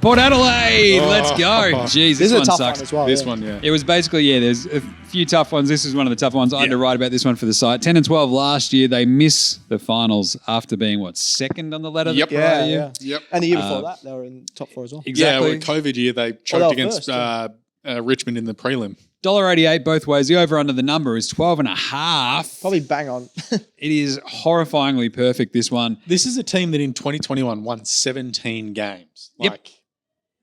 Port Adelaide, let's go. Jeez, this is a one tough sucks. one as well. This one, yeah. It was basically, there's a few tough ones. This is one of the tough ones. I had to write about this one for the site. 10 and 12 last year, they miss the finals after being, second on the ladder the prior year? Yep. And the year before that, they were in top 4 as well. Exactly. Yeah, COVID year, they choked against Richmond in the prelim. $1.88 both ways. The over-under the number is 12.5. Probably bang on. It is horrifyingly perfect, this one. This is a team that in 2021 won 17 games. Yep.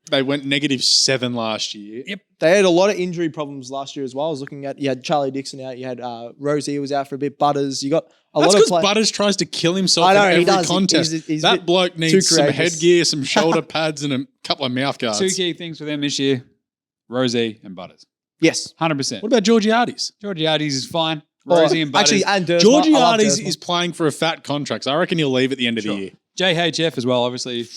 They went -7 last year. Yep. They had a lot of injury problems last year as well. I was looking at, you had Charlie Dixon out, you had Rosie was out for a bit, Butters. You got a That's lot of because Butters tries to kill himself in every contest. He's that bloke needs some courageous. headgear, some shoulder pads, and a couple of mouth guards. Two key things for them this year, Rosie and Butters. Yes. 100%. What about Georgiades? Georgiades is fine. Rosie and Butters. Actually, and Dersma. Georgiades is playing for a fat contract, so I reckon he'll leave at the end of the year. JHF as well, obviously.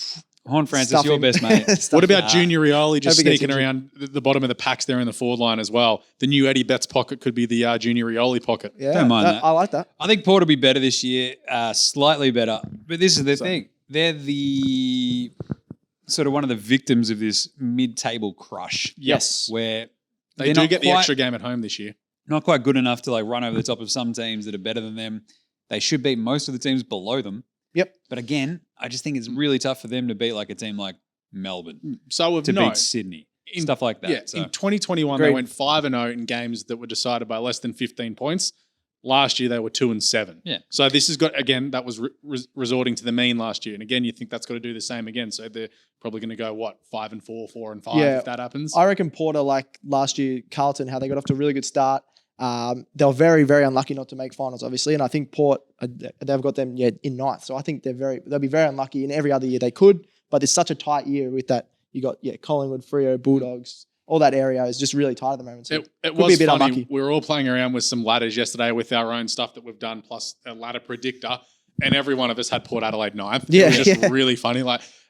Horn Francis, Stuff your him. best mate. What about Junior Rioli just Hope he gets sneaking injured. around the bottom of the packs there in the forward line as well? The new Eddie Betts pocket could be the Junior Rioli pocket. Yeah, Don't mind that. I like that. I think Port will be better this year, slightly better. But this is the thing. They're the sort of one of the victims of this mid-table crush. Yes. Where They they're do not get the quite- extra game at home this year. Not quite good enough to run over the top of some teams that are better than them. They should beat most of the teams below them. Yep. But again, I just think it's really tough for them to beat a team like Melbourne, So to beat Sydney, stuff like that. Yeah, So, in 2021 Agreed. they went 5-0 in games that were decided by less than 15 points. Last year they were 2-7. Yeah. So this has got again that was resorting to the mean last year, and again you think that's got to do the same again. So they're probably going to go 5-4, 4-5 Yeah. if that happens. I reckon Porter, like last year, Carlton, how they got off to a really good start. They were very, very unlucky not to make finals, obviously. And I think Port, they've got them in ninth. So I think they'll be very unlucky. In every other year they could, but it's such a tight year with that. You got, Collingwood, Freo, Bulldogs, all that area is just really tight at the moment. So It could be was a bit funny. unlucky. We were all playing around with some ladders yesterday with our own stuff that we've done, plus a ladder predictor, and every one of us had Port Adelaide 9th. Yeah, It was just yeah. really funny.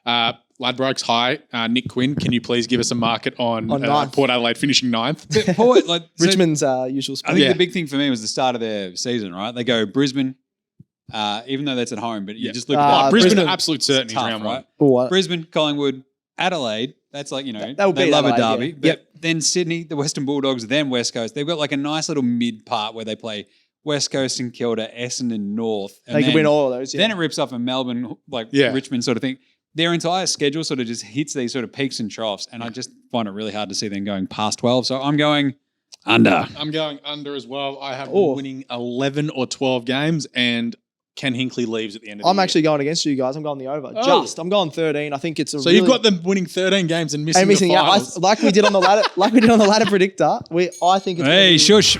Ladbrokes, hi. Nick Quinn, can you please give us a market on ninth. Port Adelaide finishing 9th? but Port, so Richmond's usual I spot. think the big thing for me was the start of their season, right? They go Brisbane, even though that's at home, but you just look at Brisbane Brisbane- are absolute certainty tough, round right? one. Brisbane, Collingwood, Adelaide. That's That would they beat love a Adelaide, derby. yeah. But Yep. then Sydney, the Western Bulldogs, then West Coast. They've got a nice little mid part where they play West Coast and Kilda, Essendon, North. And They can then- win all of those. Yeah. Then it rips off a Melbourne, Richmond sort of thing. Their entire schedule sort of just hits these sort of peaks and troughs, and I just find it really hard to see them going past 12. So I'm going under. I'm going under as well. I have them winning 11 or 12 games, and Ken Hinkley leaves at the end of the I'm year. actually going against you guys. I'm going the over. Oh. I'm going 13. I think it's a So you've got them winning 13 games and missing, and missing the out. finals. Like we did on the ladder predictor. I think it's Hey, shush.